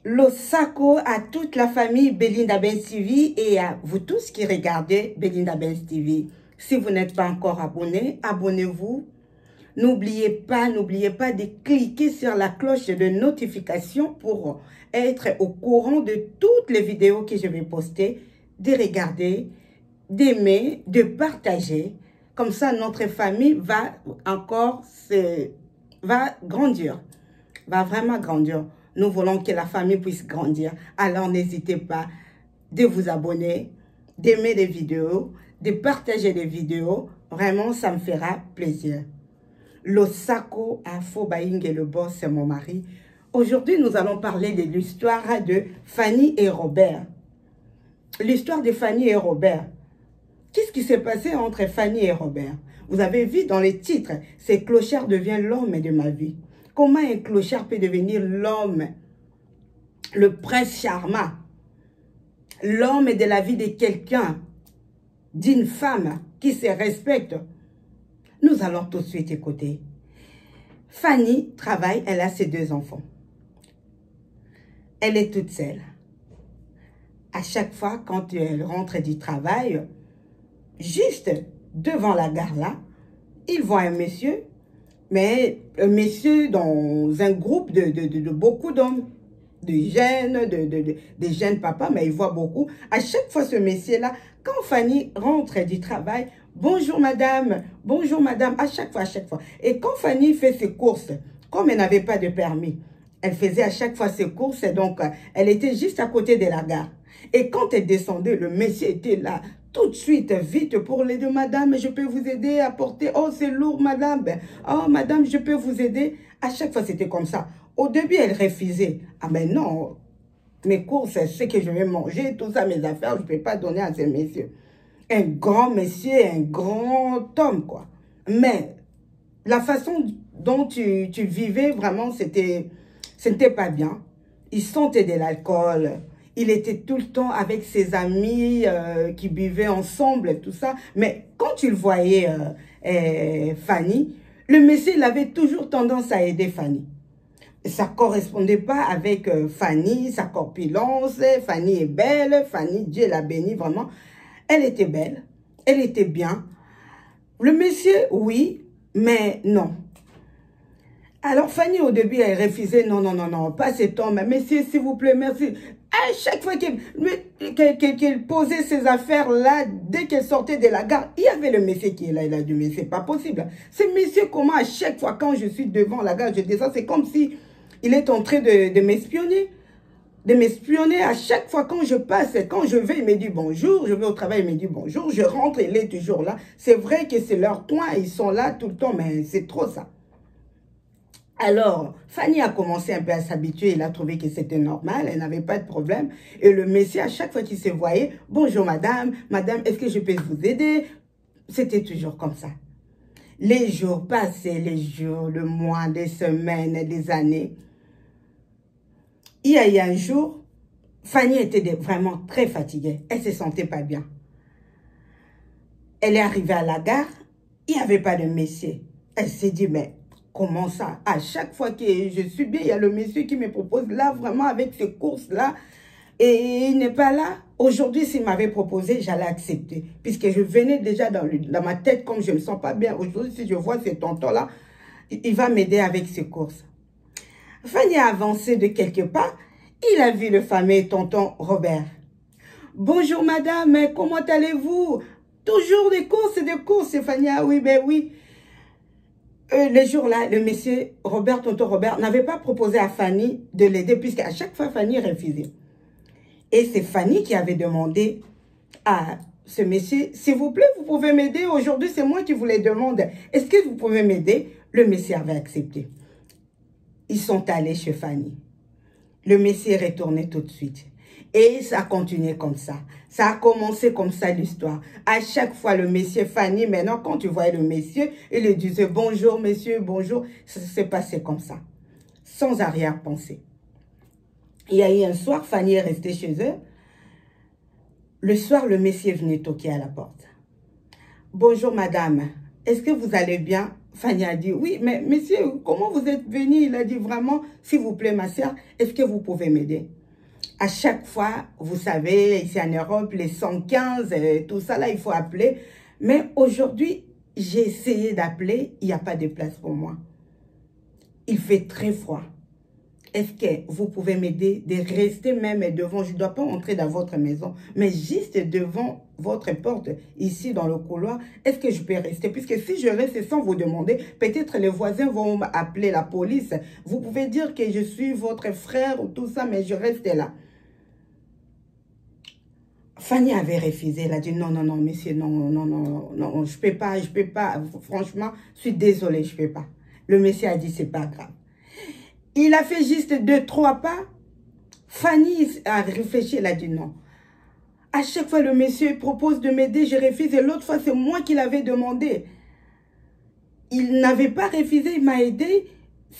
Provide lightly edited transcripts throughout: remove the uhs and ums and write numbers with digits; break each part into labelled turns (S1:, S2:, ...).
S1: Losako à toute la famille Belinda Benz TV et à vous tous qui regardez Belinda Benz TV. Si vous n'êtes pas encore abonné, abonnez-vous. N'oubliez pas de cliquer sur la cloche de notification pour être au courant de toutes les vidéos que je vais poster, de regarder, d'aimer, de partager. Comme ça, notre famille va grandir, va vraiment grandir. Nous voulons que la famille puisse grandir. Alors, n'hésitez pas de vous abonner, d'aimer les vidéos, de partager les vidéos. Vraiment, ça me fera plaisir. Losako Afobaing et le boss, c'est mon mari. Aujourd'hui, nous allons parler de l'histoire de Fanny et Robert. L'histoire de Fanny et Robert. Qu'est-ce qui s'est passé entre Fanny et Robert? Vous avez vu dans les titres, c'est clochard devient l'homme de ma vie. Comment un clochard peut devenir l'homme, le prince charmant, l'homme de la vie de quelqu'un, d'une femme qui se respecte? Nous allons tout de suite écouter. Fanny travaille, elle a ses 2 enfants. Elle est toute seule. À chaque fois, quand elle rentre du travail, juste devant la gare là, il voit un monsieur, mais un monsieur dans un groupe de beaucoup d'hommes, de jeunes papas, mais il voit beaucoup. À chaque fois, ce monsieur-là, quand Fanny rentre du travail, bonjour madame, à chaque fois. Et quand Fanny fait ses courses, comme elle n'avait pas de permis, elle faisait à chaque fois ses courses, donc elle était juste à côté de la gare. Et quand elle descendait, le monsieur était là, tout de suite, vite pour les 2, madame, je peux vous aider à porter, oh c'est lourd madame, oh madame, je peux vous aider. À chaque fois, c'était comme ça. Au début, elle refusait. Ah mais non, mes courses, c'est ce que je vais manger, tout ça, mes affaires, je ne peux pas donner à ces messieurs. Un grand monsieur, un grand homme, quoi. Mais la façon dont tu vivais, vraiment, ce n'était pas bien. Il sentait de l'alcool. Il était tout le temps avec ses amis qui buvaient ensemble, tout ça. Mais quand tu le voyais, Fanny, le monsieur, il avait toujours tendance à aider Fanny. Ça ne correspondait pas avec Fanny, sa corpulence. Fanny est belle, Fanny, Dieu l'a bénie vraiment. Elle était belle, elle était bien. Le monsieur, oui, mais non. Alors Fanny, au début, elle refusait, non, pas cet homme. Monsieur, s'il vous plaît, merci. À chaque fois qu'elle posait ses affaires là, dès qu'elle sortait de la gare, il y avait le monsieur qui est là. Il a dit, mais c'est pas possible. Ce monsieur, comment à chaque fois, quand je suis devant la gare, je descends, c'est comme si il est en train de m'espionner. De m'espionner à chaque fois quand je passe, quand je vais, il me dit bonjour, je vais au travail, il me dit bonjour, je rentre, il est toujours là. C'est vrai que c'est leur coin, ils sont là tout le temps, mais c'est trop ça. Alors, Fanny a commencé un peu à s'habituer, il a trouvé que c'était normal, elle n'avait pas de problème. Et le monsieur, à chaque fois qu'il se voyait, bonjour madame, est-ce que je peux vous aider? C'était toujours comme ça. Les jours passaient, les jours, le mois, les semaines, les années. Il y a eu un jour, Fanny était vraiment très fatiguée. Elle ne se sentait pas bien. Elle est arrivée à la gare, il n'y avait pas de monsieur. Elle s'est dit, mais comment ça? À chaque fois que je suis bien, il y a le monsieur qui me propose là, vraiment avec ces courses-là. Et il n'est pas là. Aujourd'hui, s'il m'avait proposé, j'allais accepter. Puisque je venais déjà dans ma tête, comme je ne me sens pas bien. Aujourd'hui, si je vois ce tonton-là, il va m'aider avec ses courses. Fanny a avancé de quelques pas. Il a vu le fameux tonton Robert. Bonjour madame, comment allez-vous? Toujours des courses, Fanny. Ah oui, ben oui. Les jours-là, le monsieur Robert, tonton Robert, n'avait pas proposé à Fanny de l'aider, puisqu'à chaque fois, Fanny refusait. Et c'est Fanny qui avait demandé à ce monsieur, s'il vous plaît, vous pouvez m'aider? Aujourd'hui, c'est moi qui vous le demande. Est-ce que vous pouvez m'aider? Le monsieur avait accepté. Ils sont allés chez Fanny. Le monsieur est retourné tout de suite. Et ça a continué comme ça. Ça a commencé comme ça l'histoire. À chaque fois, le monsieur Fanny, maintenant, quand tu voyais le monsieur, il lui disait bonjour, monsieur, bonjour. Ça s'est passé comme ça. Sans arrière-pensée. Il y a eu un soir, Fanny est restée chez eux. Le soir, le monsieur est venu toquer à la porte. Bonjour, madame. Est-ce que vous allez bien? Fanny a dit, oui, mais monsieur, comment vous êtes venu? Il a dit, vraiment, s'il vous plaît, ma soeur, est-ce que vous pouvez m'aider? À chaque fois, vous savez, ici en Europe, les 115, tout ça, là, il faut appeler. Mais aujourd'hui, j'ai essayé d'appeler, il n'y a pas de place pour moi. Il fait très froid. Est-ce que vous pouvez m'aider de rester même devant, je ne dois pas entrer dans votre maison, mais juste devant votre porte, ici dans le couloir, est-ce que je peux rester? Puisque si je reste sans vous demander, peut-être les voisins vont appeler la police. Vous pouvez dire que je suis votre frère ou tout ça, mais je reste là. Fanny avait refusé, elle a dit non, non, non, monsieur, non, non, non, non, je peux pas, franchement, je suis désolée, je peux pas. Le monsieur a dit, c'est pas grave. Il a fait juste 2-3 pas. Fanny a réfléchi, elle a dit non. À chaque fois, le monsieur propose de m'aider, je refuse. Et l'autre fois, c'est moi qui l'avais demandé. Il n'avait pas refusé, il m'a aidé.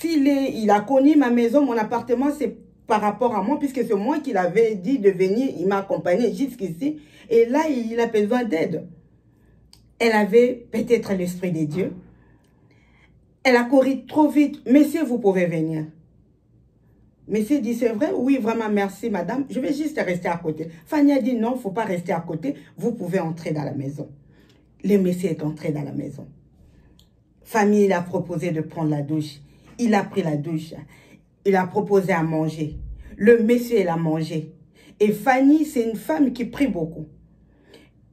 S1: Il a connu ma maison, mon appartement, c'est par rapport à moi, puisque c'est moi qui l'avais dit de venir. Il m'a accompagné jusqu'ici. Et là, il a besoin d'aide. Elle avait peut-être l'esprit de Dieu. Elle a couru trop vite. Monsieur, vous pouvez venir. Monsieur dit, c'est vrai? Oui, vraiment, merci, madame. Je vais juste rester à côté. Fanny a dit, non, il ne faut pas rester à côté. Vous pouvez entrer dans la maison. Le monsieur est entré dans la maison. Fanny, il a proposé de prendre la douche. Il a pris la douche. Il a proposé à manger. Le monsieur, il a mangé. Et Fanny, c'est une femme qui prie beaucoup.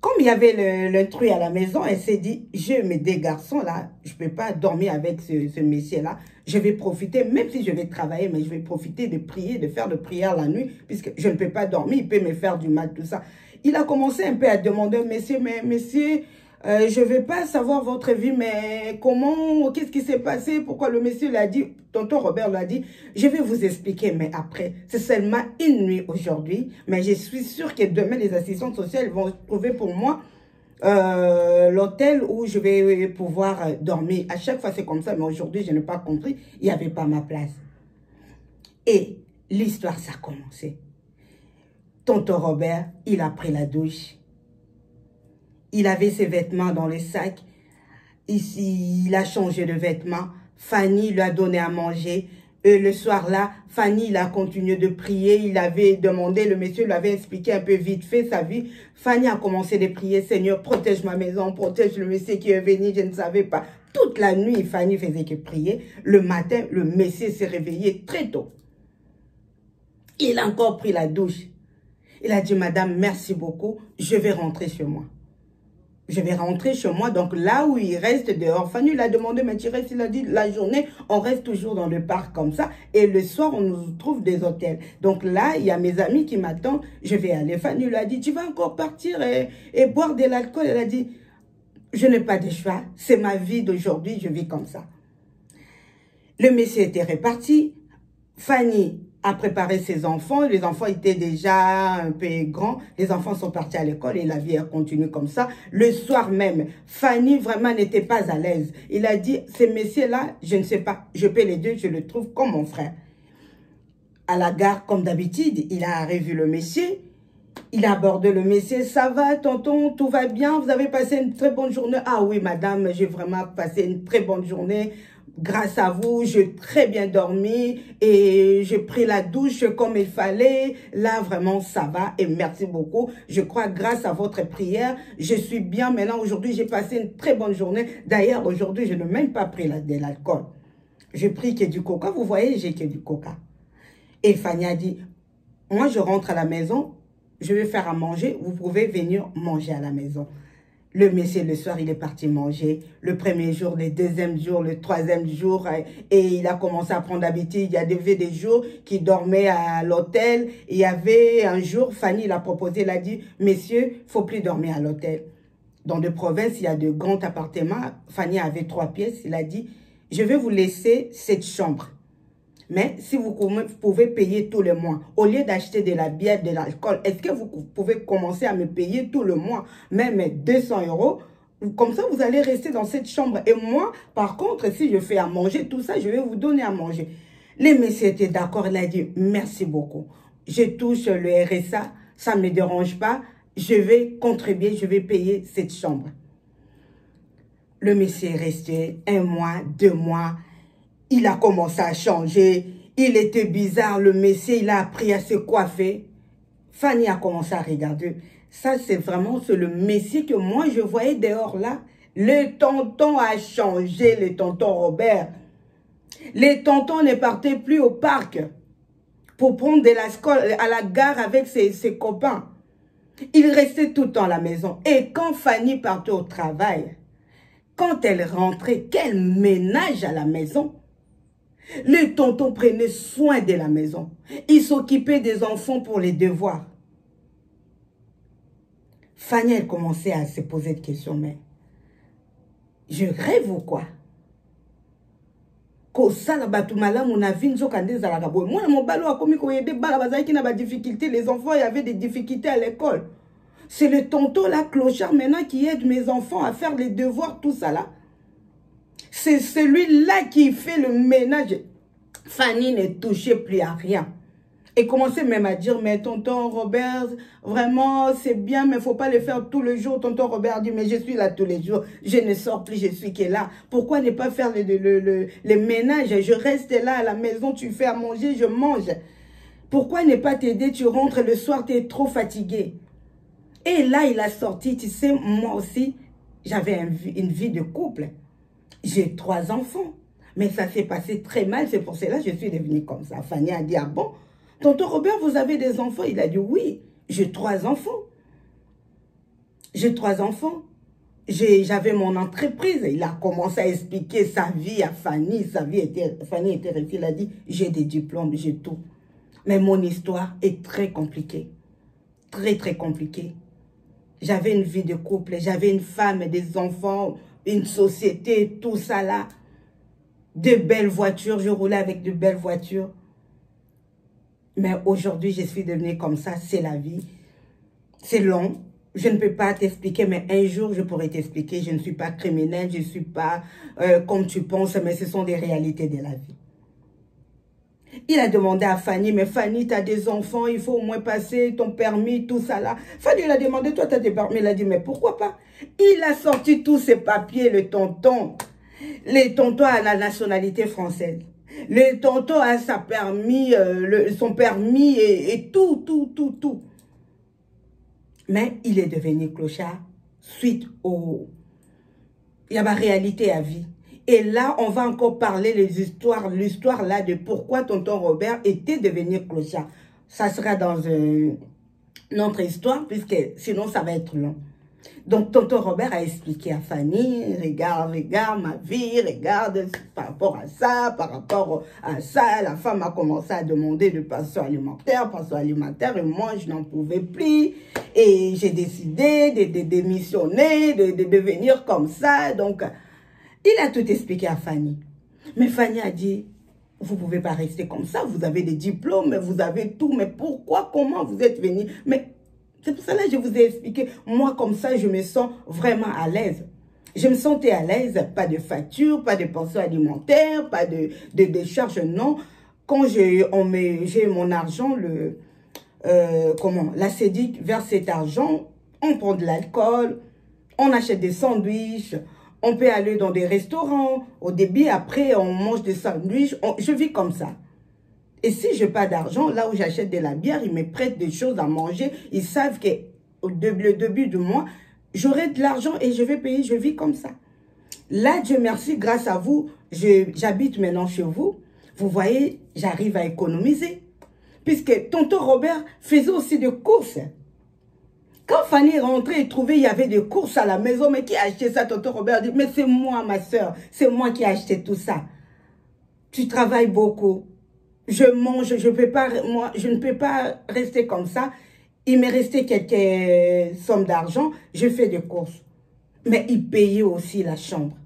S1: Comme il y avait l'intrus à la maison, elle s'est dit, mes deux garçons là, je ne peux pas dormir avec ce monsieur-là. Je vais profiter, même si je vais travailler, mais je vais profiter de prier, de faire de prière la nuit, puisque je ne peux pas dormir, il peut me faire du mal, tout ça. Il a commencé un peu à demander, monsieur, mais monsieur, je ne vais pas savoir votre vie, mais comment, qu'est-ce qui s'est passé, pourquoi le monsieur l'a dit, tonton Robert l'a dit, je vais vous expliquer, mais après, c'est seulement une nuit aujourd'hui, mais je suis sûre que demain, les assistantes sociales vont trouver pour moi l'hôtel où je vais pouvoir dormir. À chaque fois, c'est comme ça, mais aujourd'hui, je n'ai pas compris, il n'y avait pas ma place. Et l'histoire, ça a commencé. Tonton Robert, il a pris la douche. Il avait ses vêtements dans le sac. Ici, il a changé de vêtements. Fanny lui a donné à manger. Et le soir-là, Fanny, il a continué de prier. Il avait demandé, le monsieur lui avait expliqué un peu vite fait sa vie. Fanny a commencé de prier, Seigneur, protège ma maison, protège le monsieur qui est venu, je ne savais pas. Toute la nuit, Fanny faisait que prier. Le matin, le monsieur s'est réveillé très tôt. Il a encore pris la douche. Il a dit, madame, merci beaucoup, je vais rentrer chez moi. Je vais rentrer chez moi, donc là où il reste dehors. Fanny lui a demandé, mais tu restes, il a dit, la journée, on reste toujours dans le parc comme ça. Et le soir, on nous trouve des hôtels. Donc là, il y a mes amis qui m'attendent, je vais aller. Fanny lui a dit, tu vas encore partir et boire de l'alcool. Elle a dit, je n'ai pas de choix, c'est ma vie d'aujourd'hui, je vis comme ça. Le monsieur était reparti. Fanny a préparé ses enfants. Les enfants étaient déjà un peu grands. Les enfants sont partis à l'école et la vie a continué comme ça. Le soir même, Fanny vraiment n'était pas à l'aise. Il a dit, ce monsieur-là, je ne sais pas, je peux les deux, je le trouve comme mon frère. À la gare, comme d'habitude, il a revu le monsieur. Il a abordé le monsieur. Ça va, tonton, tout va bien? Vous avez passé une très bonne journée? Ah oui, madame, j'ai vraiment passé une très bonne journée. Grâce à vous, j'ai très bien dormi et j'ai pris la douche comme il fallait. Là, vraiment, ça va et merci beaucoup. Je crois, grâce à votre prière, je suis bien maintenant. Aujourd'hui, j'ai passé une très bonne journée. D'ailleurs, aujourd'hui, je n'ai même pas pris de l'alcool. J'ai pris que du coca. Vous voyez, j'ai que du coca. Et Fanny a dit, moi, je rentre à la maison, je vais faire à manger. Vous pouvez venir manger à la maison. Le monsieur, le soir, il est parti manger. Le premier jour, le deuxième jour, le troisième jour. Et il a commencé à prendre l'habitude. Il y avait des jours qu'il dormait à l'hôtel. Il y avait un jour, Fanny l'a proposé, elle a dit, monsieur, il ne faut plus dormir à l'hôtel. Dans des provinces, il y a de grands appartements. Fanny avait 3 pièces. Il a dit, je vais vous laisser cette chambre. Mais si vous pouvez payer tout le mois, au lieu d'acheter de la bière, de l'alcool, est-ce que vous pouvez commencer à me payer tout le mois, même 200 €? Comme ça, vous allez rester dans cette chambre. Et moi, par contre, si je fais à manger, tout ça, je vais vous donner à manger. Le monsieur était d'accord, il a dit, merci beaucoup. Je touche le RSA, ça ne me dérange pas. Je vais contribuer, je vais payer cette chambre. Le monsieur est resté 1 mois, 2 mois. Il a commencé à changer. Il était bizarre. Le monsieur, il a appris à se coiffer. Fanny a commencé à regarder. Ça, c'est vraiment le monsieur que moi, je voyais dehors là. Le tonton a changé, le tonton Robert. Les tontons ne partaient plus au parc pour prendre de la scole à la gare avec ses copains. Il restait tout le temps à la maison. Et quand Fanny partait au travail, quand elle rentrait, quel ménage à la maison. Le tonton prenait soin de la maison. Il s'occupait des enfants pour les devoirs. Fanny, elle commençait à se poser des questions, mais je rêve ou quoi? Les enfants, il y avait des difficultés à l'école. C'est le tonton là, clochard, maintenant, qui aide mes enfants à faire les devoirs, tout ça là. C'est celui-là qui fait le ménage. Fanny ne touchait plus à rien. Et commençait même à dire, mais tonton Robert, vraiment, c'est bien, mais il ne faut pas le faire tous les jours. Tonton Robert dit, mais je suis là tous les jours. Je ne sors plus, je suis que là. Pourquoi ne pas faire le ménage? Je reste là à la maison, tu fais à manger, je mange. Pourquoi ne pas t'aider? Tu rentres le soir, tu es trop fatigué. Et là, il a sorti, tu sais, moi aussi, j'avais une vie de couple. J'ai 3 enfants. Mais ça s'est passé très mal, c'est pour cela que je suis devenue comme ça. Fanny a dit, ah bon? Tonton Robert, vous avez des enfants? Il a dit, oui, j'ai 3 enfants. J'ai 3 enfants. J'avais mon entreprise. Il a commencé à expliquer sa vie à Fanny. Fanny était restée, il a dit, j'ai des diplômes, j'ai tout. Mais mon histoire est très compliquée. Très, très compliquée. J'avais une vie de couple, j'avais une femme, des enfants, une société, tout ça là. De belles voitures, je roulais avec de belles voitures. Mais aujourd'hui, je suis devenue comme ça, c'est la vie. C'est long, je ne peux pas t'expliquer, mais un jour, je pourrai t'expliquer. Je ne suis pas criminelle, je ne suis pas comme tu penses, mais ce sont des réalités de la vie. Il a demandé à Fanny, mais Fanny, tu as des enfants, il faut au moins passer ton permis, tout ça là. Fanny, il a demandé, toi, tu as des permis. Il a dit, mais pourquoi pas? Il a sorti tous ses papiers, le tonton. Le tonton a la nationalité française. Le tonton a sa permis, son permis et tout. Mais il est devenu clochard suite au... Il y a ma réalité à vie. Et là, on va encore parler l'histoire là de pourquoi tonton Robert était devenu clochard. Ça sera dans une autre histoire, puisque sinon ça va être long. Donc, tonton Robert a expliqué à Fanny, regarde ma vie, regarde par rapport à ça, la femme a commencé à demander de pension alimentaire, et moi, je n'en pouvais plus, et j'ai décidé de démissionner, de devenir comme ça, donc, il a tout expliqué à Fanny. Mais Fanny a dit, vous ne pouvez pas rester comme ça, vous avez des diplômes, vous avez tout, mais pourquoi, comment vous êtes venu? Mais c'est pour cela que je vous ai expliqué. Moi, comme ça, je me sens vraiment à l'aise. Je me sentais à l'aise. Pas de facture, pas de pension alimentaire, pas de charges, non. Quand j'ai mon argent, la CEDIC verse cet argent, on prend de l'alcool, on achète des sandwichs, on peut aller dans des restaurants. Au début, après, on mange des sandwichs. Je vis comme ça. Et si je n'ai pas d'argent, là où j'achète de la bière, ils me prêtent des choses à manger. Ils savent qu'au début du mois, j'aurai de l'argent et je vais payer. Je vis comme ça. Là, Dieu merci, grâce à vous, j'habite maintenant chez vous. Vous voyez, j'arrive à économiser. Puisque tonton Robert faisait aussi des courses. Quand Fanny est rentrée et trouvait qu'il y avait des courses à la maison, mais qui a acheté ça, tonton Robert dit, mais c'est moi, ma soeur, c'est moi qui ai acheté tout ça. Tu travailles beaucoup. Je mange, je ne peux pas rester comme ça. Il m'est resté quelques sommes d'argent, je fais des courses. Mais il payait aussi la chambre.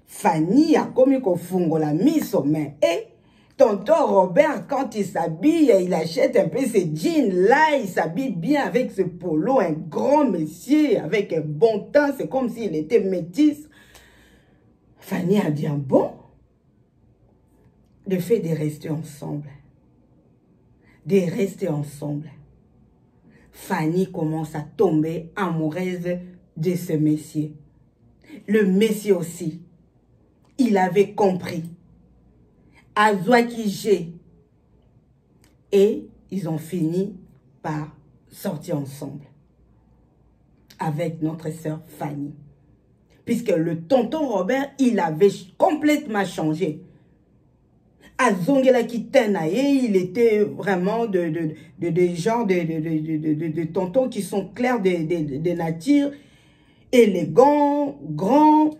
S1: Fanny a commis qu'au fungo la mise au main. Et tonton Robert, quand il s'habille, il achète un peu ses jeans là, il s'habille bien avec ce polo, un grand monsieur, avec un bon teint, c'est comme s'il était métis. Fanny a dit, ah bon? Le fait de rester ensemble. Fanny commence à tomber amoureuse de ce monsieur. Le Messie aussi, il avait compris. Azouakije. Et ils ont fini par sortir ensemble avec notre sœur Fanny. Puisque le tonton Robert, il avait complètement changé. Azongela Kitenaye, il était vraiment de genre de tontons qui sont clairs de nature, élégants, grands.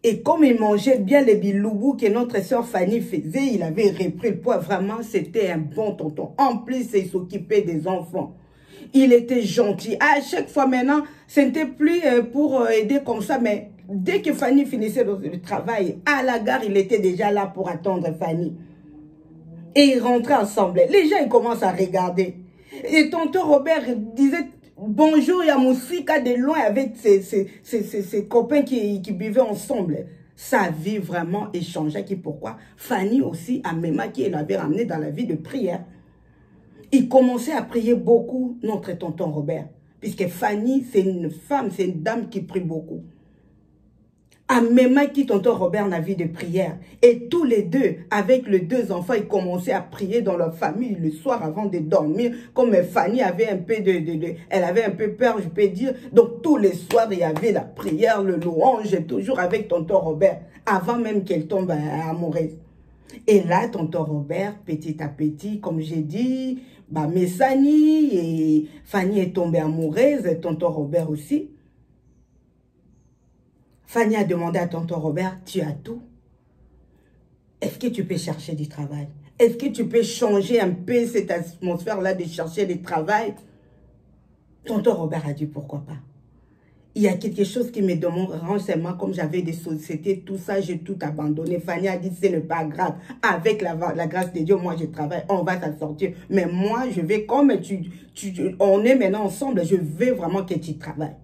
S1: Et comme il mangeait bien les biloubous que notre sœur Fanny faisait, il avait repris le poids. Vraiment, c'était un bon tonton. En plus, il s'occupait des enfants. Il était gentil. À chaque fois maintenant, ce n'était plus pour aider comme ça, mais dès que Fanny finissait le travail, à la gare, il était déjà là pour attendre Fanny. Et ils rentraient ensemble. Les gens, ils commencent à regarder. Et tonton Robert disait bonjour Yamousika de loin avec ses copains qui buvaient ensemble. Sa vie vraiment échangeait. Pourquoi? Fanny aussi, à Mema, qui l'avait ramené dans la vie de prière. Il commençait à prier beaucoup, notre tonton Robert. Puisque Fanny, c'est une femme, c'est une dame qui prie beaucoup. À Mema, qui tonton Robert n'a vie de prière. Et tous les deux, avec les deux enfants, ils commençaient à prier dans leur famille le soir avant de dormir. Comme Fanny avait un peu elle avait un peu peur, je peux dire. Donc tous les soirs, il y avait la prière, le louange, toujours avec tonton Robert. Avant même qu'elle tombe amoureuse. Et là, tonton Robert, petit à petit, comme j'ai dit, Messani et Fanny est tombée amoureuse, tonton Robert aussi. Fanny a demandé à tonton Robert, tu as tout? Est-ce que tu peux chercher du travail? Est-ce que tu peux changer un peu cette atmosphère-là de chercher du travail? Tonton Robert a dit, pourquoi pas? Il y a quelque chose qui me demande renseignement, comme j'avais des sociétés, tout ça, j'ai tout abandonné. Fanny a dit, ce n'est pas grave. Avec la grâce de Dieu, moi, je travaille, on va s'en sortir. Mais moi, je vais, comme on est maintenant ensemble, je veux vraiment que tu travailles.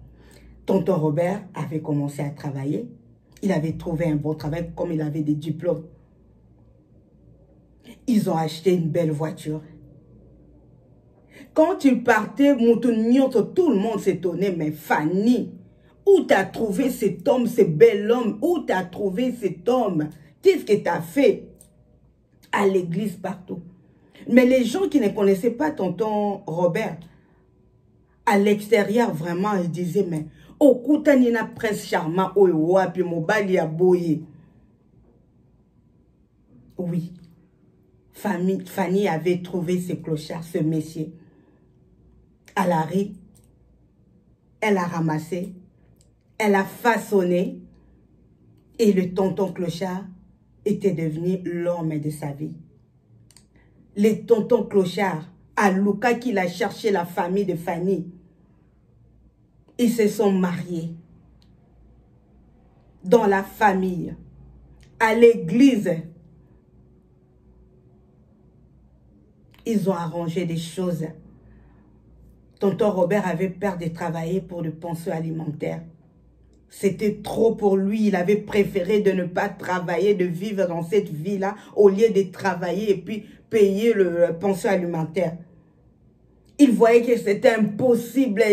S1: Tonton Robert avait commencé à travailler. Il avait trouvé un bon travail, comme il avait des diplômes. Ils ont acheté une belle voiture. Quand il partait, tout le monde s'étonnait. Mais Fanny, où t'as trouvé cet homme, ce bel homme? Où t'as trouvé cet homme? Qu'est-ce que t'as fait? À l'église, partout. Mais les gens qui ne connaissaient pas tonton Robert, à l'extérieur, vraiment, ils disaient, mais Okuta nina prince charmant wapi mobali ya boye. Oui. Fanny avait trouvé ce clochard, ce messier. À la rue, elle a ramassé, elle a façonné, et le tonton clochard était devenu l'homme de sa vie. Les tontons clochards, à Luka qu'il a cherché la famille de Fanny, ils se sont mariés dans la famille, à l'église. Ils ont arrangé des choses. Tonton Robert avait peur de travailler pour le pension alimentaire. C'était trop pour lui. Il avait préféré de ne pas travailler, de vivre dans cette vie-là, au lieu de travailler et puis payer le pension alimentaire. Il voyait que c'était impossible.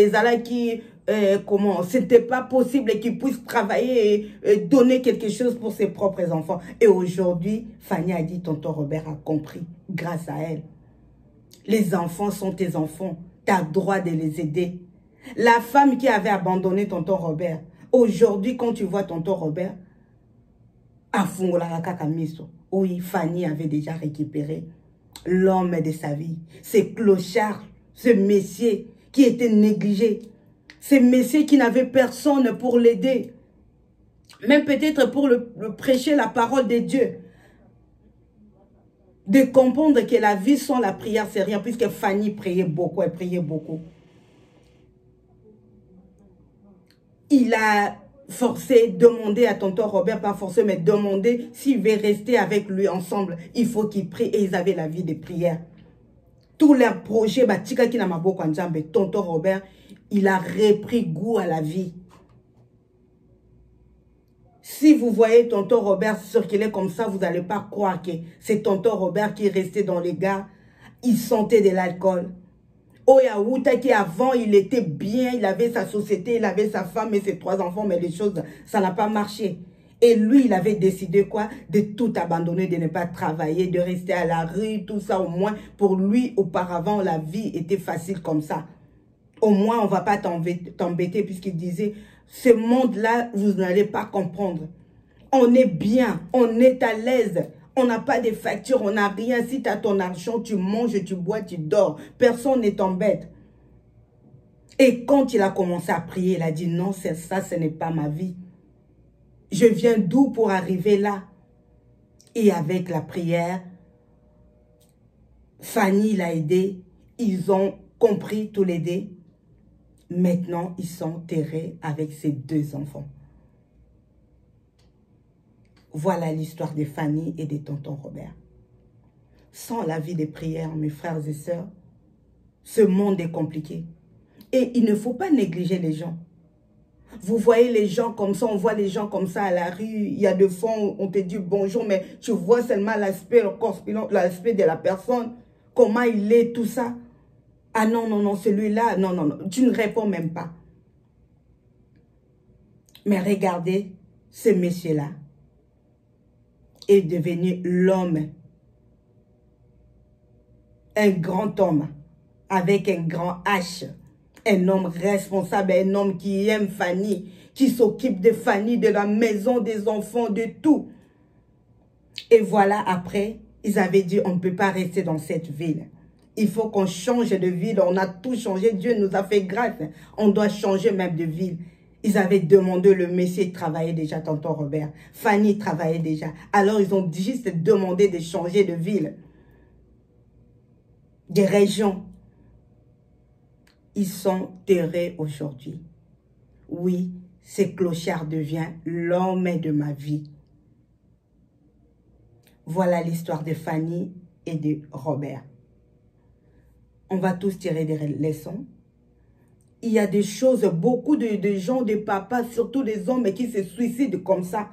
S1: C'était pas possible qu'il puisse travailler et donner quelque chose pour ses propres enfants. Et aujourd'hui, Fanny a dit, tonton Robert a compris, grâce à elle. Les enfants sont tes enfants. Tu as le droit de les aider. La femme qui avait abandonné tonton Robert, aujourd'hui, quand tu vois tonton Robert, oui, Fanny avait déjà récupéré l'homme de sa vie. Ce clochard, ce messier qui était négligé. Ce messier qui n'avait personne pour l'aider. Même peut-être pour le prêcher la parole de Dieu. De comprendre que la vie sans la prière, c'est rien. Puisque Fanny priait beaucoup, elle priait beaucoup. Il a forcé, demandé à tonton Robert, pas forcé, mais demandé s'il veut rester avec lui ensemble. Il faut qu'il prie. Et ils avaient la vie de prière. Tous leurs projets, tonton Robert, il a repris goût à la vie. Si vous voyez tonton Robert circuler comme ça, vous n'allez pas croire que c'est tonton Robert qui est resté dans les gares. Il sentait de l'alcool. Oyaouta qui avant, il était bien, il avait sa société, il avait sa femme et ses 3 enfants, mais les choses, ça n'a pas marché. Et lui, il avait décidé quoi? De tout abandonner, de ne pas travailler, de rester à la rue, tout ça. Au moins, pour lui, auparavant, la vie était facile comme ça. Au moins, on ne va pas t'embêter puisqu'il disait, ce monde-là, vous n'allez pas comprendre. On est bien, on est à l'aise. On n'a pas de factures, on n'a rien. Si tu as ton argent, tu manges, tu bois, tu dors. Personne ne t'embête. Et quand il a commencé à prier, il a dit, non, c'est ça, ce n'est pas ma vie. Je viens d'où pour arriver là? Et avec la prière, Fanny l'a aidé. Ils ont compris tous les deux. Maintenant, ils sont terrés avec ses 2 enfants. Voilà l'histoire de Fanny et de tonton Robert. Sans la vie de prière, mes frères et sœurs, ce monde est compliqué. Et il ne faut pas négliger les gens. Vous voyez les gens comme ça, on voit les gens comme ça à la rue, il y a de fond, on te dit bonjour, mais tu vois seulement l'aspect de la personne, comment il est, tout ça. Ah non, non, non, celui-là, non, non, non, tu ne réponds même pas. Mais regardez, ce monsieur-là est devenu l'homme, un grand homme, avec un grand H. Un homme responsable, un homme qui aime Fanny, qui s'occupe de Fanny, de la maison, des enfants, de tout. Et voilà, après, ils avaient dit, on ne peut pas rester dans cette ville. Il faut qu'on change de ville. On a tout changé. Dieu nous a fait grâce. On doit changer même de ville. Ils avaient demandé, le monsieur travaillait déjà, tonton Robert. Fanny travaillait déjà. Alors, ils ont juste demandé de changer de ville. Des régions. Ils sont terrés aujourd'hui. Oui, ce clochard devient l'homme de ma vie. Voilà l'histoire de Fanny et de Robert. On va tous tirer des leçons. Il y a des choses, beaucoup de gens, de papas, surtout des hommes qui se suicident comme ça.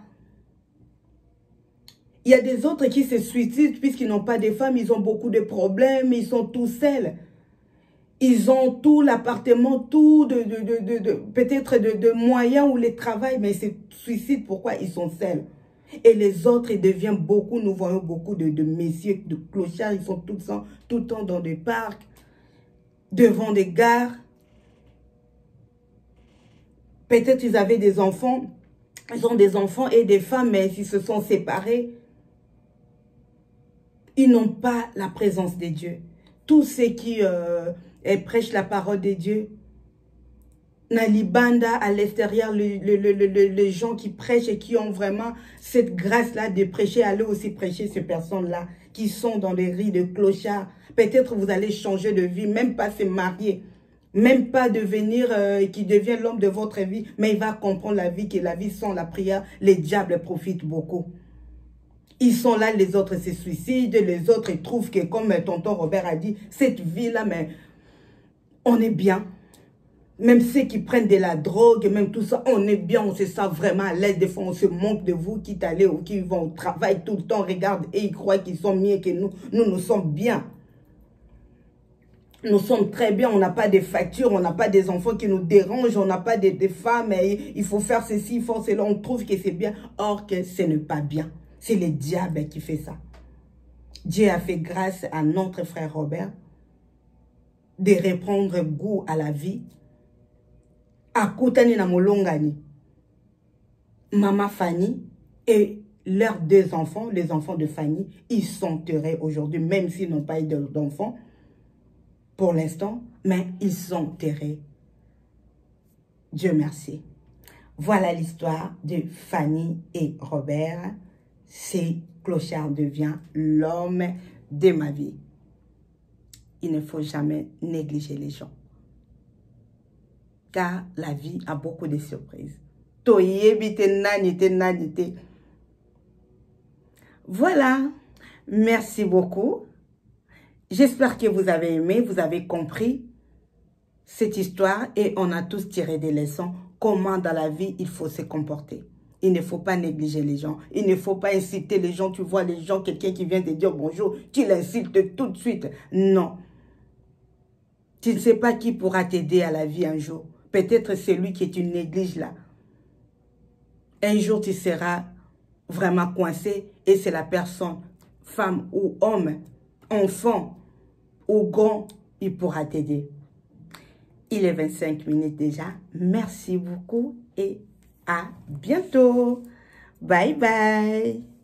S1: Il y a des autres qui se suicident puisqu'ils n'ont pas de femmes, ils ont beaucoup de problèmes, ils sont tous seuls. Ils ont tout l'appartement, tout peut-être de moyens où ils travaillent, mais ils se suicident. Pourquoi? Ils sont seuls. Et les autres, ils deviennent beaucoup, nous voyons beaucoup de messieurs, de clochards, ils sont tout le temps dans des parcs, devant des gares. Peut-être ils avaient des enfants, ils ont des enfants et des femmes, mais s'ils se sont séparés, ils n'ont pas la présence de Dieu. Tous ceux qui prêchent la parole de Dieu, Nalibanda à l'extérieur, les gens qui prêchent et qui ont vraiment cette grâce-là de prêcher, allez aussi prêcher ces personnes-là qui sont dans les rues de clochards. Peut-être vous allez changer de vie, même pas se marier, même pas devenir, qui devient l'homme de votre vie, mais il va comprendre la vie, que la vie sans la prière, les diables profitent beaucoup. Ils sont là, les autres se suicident, les autres ils trouvent que, comme tonton Robert a dit, cette vie-là, mais on est bien. Même ceux qui prennent de la drogue, même tout ça, on est bien, on se sent vraiment à l'aise. Des fois, on se manque de vous qui allez ou qui vont au travail tout le temps, regardent et ils croient qu'ils sont mieux que nous. Nous sommes bien. Nous sommes très bien, on n'a pas de factures, on n'a pas des enfants qui nous dérangent, on n'a pas de femmes, et il faut faire ceci, il faut cela, on trouve que c'est bien. Or que ce n'est pas bien. C'est le diable qui fait ça. Dieu a fait grâce à notre frère Robert de reprendre goût à la vie. Akutani na molongani. Maman Fanny et leurs 2 enfants, les enfants de Fanny, ils sont heureux aujourd'hui, même s'ils n'ont pas eu d'enfants pour l'instant, mais ils sont heureux. Dieu merci. Voilà l'histoire de Fanny et Robert. C'est clochard devient l'homme de ma vie. Il ne faut jamais négliger les gens. Car la vie a beaucoup de surprises. Voilà. Merci beaucoup. J'espère que vous avez aimé, vous avez compris cette histoire et on a tous tiré des leçons. Comment dans la vie il faut se comporter. Il ne faut pas négliger les gens. Il ne faut pas inciter les gens. Tu vois les gens, quelqu'un qui vient te dire bonjour, tu l'insultes tout de suite. Non. Tu ne sais pas qui pourra t'aider à la vie un jour. Peut-être celui que tu négliges là. Un jour, tu seras vraiment coincé et c'est la personne, femme ou homme, enfant ou grand, il pourra t'aider. Il est 25 minutes déjà. Merci beaucoup et à bientôt. Bye bye.